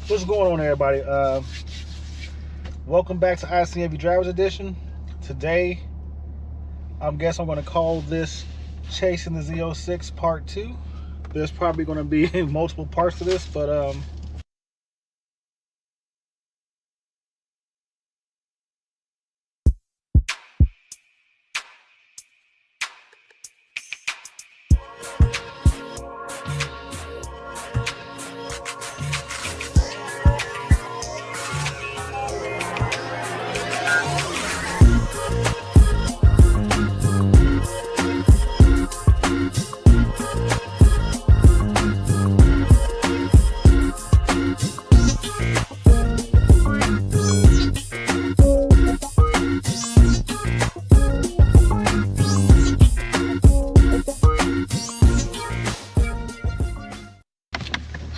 What's going on, everybody? Welcome back to ICNV Drivers Edition. Today, I guess I'm going to call this Chasing the Z06 Part 2. There's probably going to be multiple parts to this, but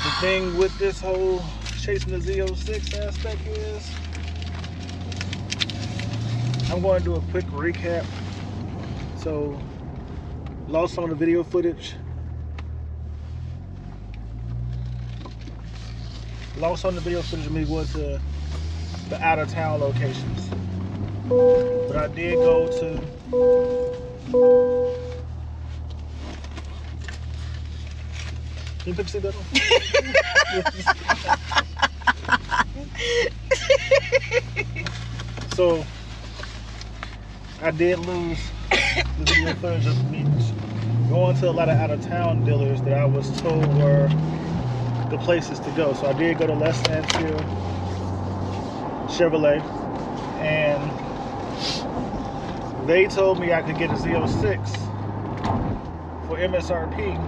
the thing with this whole Chasing the Z06 aspect is I'm going to do a quick recap. So, lost some of the video footage. Lost on the video footage of me going to the out of town locations. But I did go to Can you put your seatbelt on? So I did lose the video footage of me going to a lot of out of town dealers that I was told were the places to go. So I did go to Les Stanfield Chevrolet, and they told me I could get a Z06 for MSRP.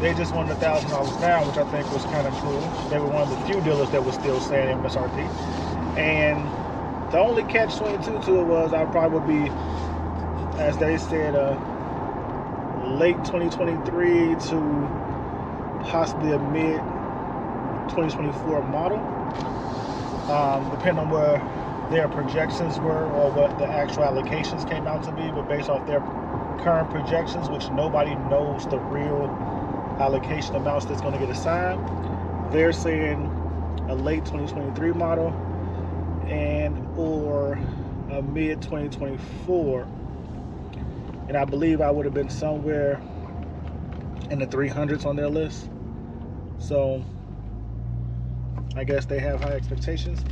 They just wanted $1,000 down, which I think was kind of cool. They were one of the few dealers that was still saying MSRP. And the only catch-22 to it was I probably would be, as they said, late 2023 to possibly a mid 2024 model, depending on where their projections were or what the actual allocations came out to be. But based off their current projections, which nobody knows the real allocation amounts that's going to get assigned, they're saying a late 2023 model and or a mid 2024. And I believe I would have been somewhere in the 300s on their list. So I guess they have high expectations.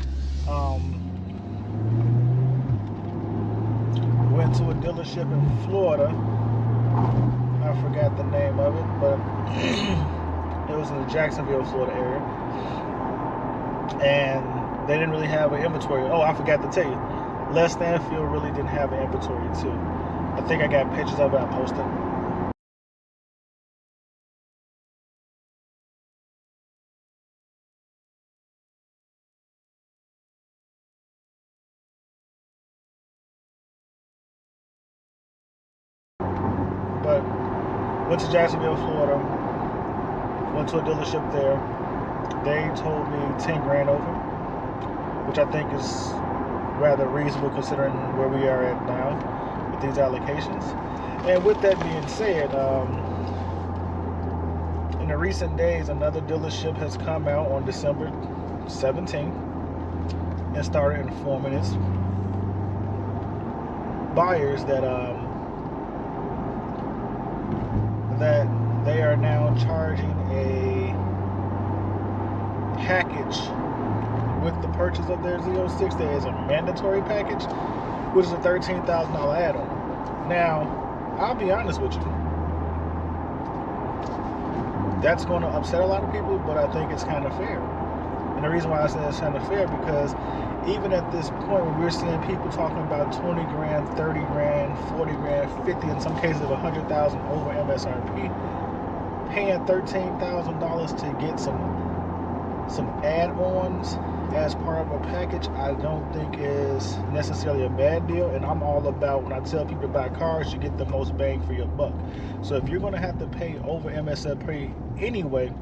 Went to a dealership in Florida. I forgot the name of it, but it was in the Jacksonville, Florida area. And they didn't really have an inventory. Oh, I forgot to tell you. Les Stanfield really didn't have an inventory too. I think I got pictures of it I posted. But went to Jacksonville, Florida. Went to a dealership there. They told me 10 grand over, which I think is rather reasonable considering where we are at now with these allocations. And with that being said, in the recent days, another dealership has come out on December 17th and started informing its buyers that that they are now charging a package with the purchase of their Z06. There is a mandatory package, which is a $13,000 add-on. Now, I'll be honest with you, that's going to upset a lot of people, but I think it's kind of fair. And the reason why I say it's kind of fair, because even at this point when we're seeing people talking about 20 grand, 30 grand, 40 grand, 50, in some cases 100,000 over MSRP, paying $13,000 to get some add-ons as part of a package, I don't think is necessarily a bad deal. And I'm all about, when I tell people to buy cars, you get the most bang for your buck. So if you're going to have to pay over MSRP anyway,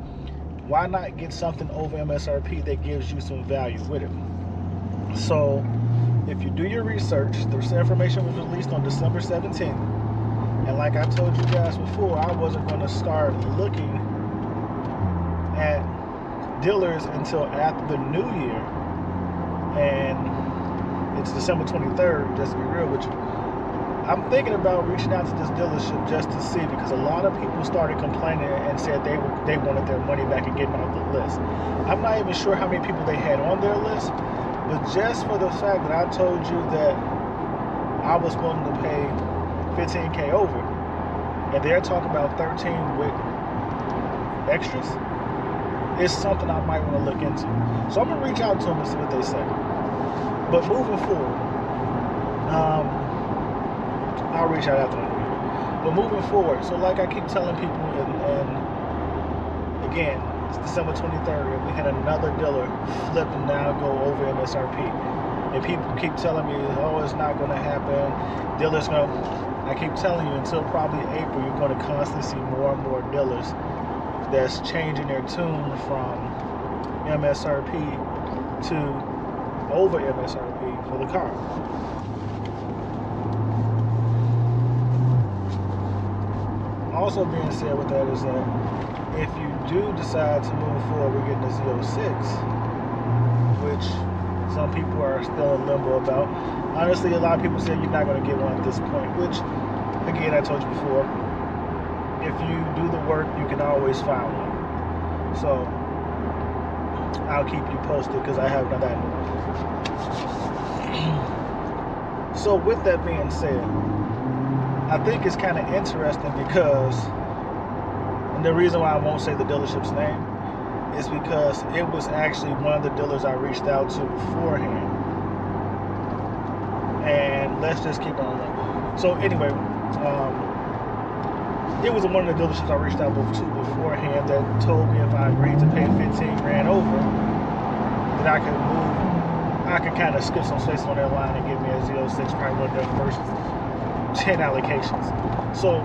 why not get something over MSRP that gives you some value with it? So if you do your research, this information was released on December 17th. And like I told you guys before, I wasn't going to start looking at dealers until after the new year, and it's December 23rd, just to be real with you. I'm thinking about reaching out to this dealership just to see, because a lot of people started complaining and said they wanted their money back and getting off the list. I'm not even sure how many people they had on their list, but just for the fact that I told you that I was willing to pay $15K over, and they're talking about 13 with extras, it's something I might want to look into. So I'm gonna reach out to them and see what they say. But moving forward, I'll reach out after that. But moving forward, so like I keep telling people, and again, it's December 23rd, and we had another dealer flip and now go over MSRP. And people keep telling me, oh, it's not going to happen. Dealers going to, I keep telling you, until probably April, you're going to constantly see more and more dealers that's changing their tune from MSRP to over MSRP for the car. Also being said with that is that if you do decide to move forward with getting the Z06, which some people are still in limbo about, honestly, a lot of people say you're not going to get one at this point, which, again, I told you before, if you do the work, you can always find one. So I'll keep you posted, because I haven't done that. So with that being said, I think it's kind of interesting because, and the reason why I won't say the dealership's name is because it was actually one of the dealers I reached out to beforehand. And let's just keep on going. So anyway, it was one of the dealerships I reached out to beforehand that told me if I agreed to pay 15 grand over, that I could move, I could kind of skip some space on that line and give me a Z06, probably one of their first 10 allocations. So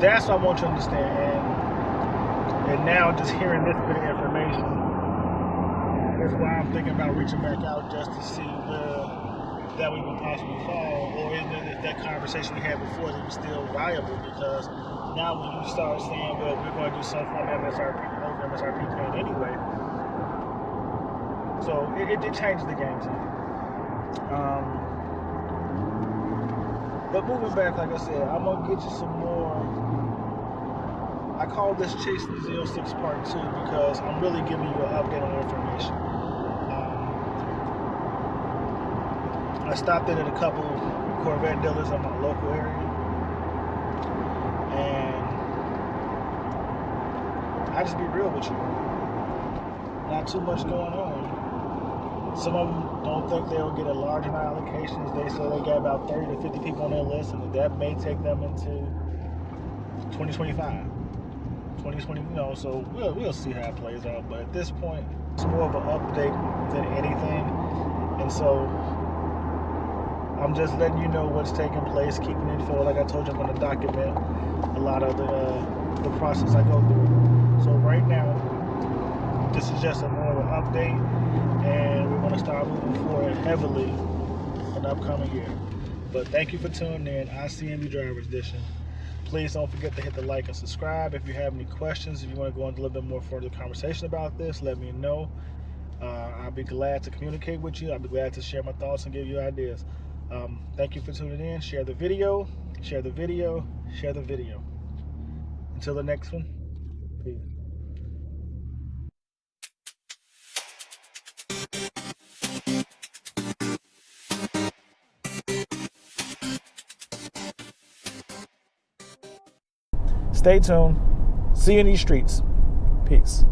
that's what I want you to understand. And now just hearing this bit of information is why I'm thinking about reaching back out just to see where that we can possibly fall, or is it that conversation we had before that was still viable? Because now when you start saying, well, we're going to do something on MSRP, over MSRP paying anyway, so it changes the game to me. But moving back, like I said, I'm going to get you some more. I call this Chasing the Z06 Part 2 because I'm really giving you an update on information. I stopped in at a couple Corvette dealers in my local area, and I just be real with you. Not too much going on. Some of them don't think they'll get a large amount of allocations. They say they got about 30 to 50 people on their list, and that may take them into 2025, 2020. So we'll see how it plays out. But at this point, it's more of an update than anything, and so I'm just letting you know what's taking place, keeping info. Like I told you, I'm going to document a lot of the process I go through. So right now, this is just a more of an update, and we're going to start moving forward heavily in the upcoming year. But thank you for tuning in, ICNV Driver's Edition. Please don't forget to hit the like and subscribe. If you have any questions, if you want to go into a little bit more further conversation about this, let me know. I'll be glad to communicate with you. I'll be glad to share my thoughts and give you ideas. Thank you for tuning in. Share the video, share the video, share the video. Until the next one, peace. Stay tuned. See you in these streets. Peace.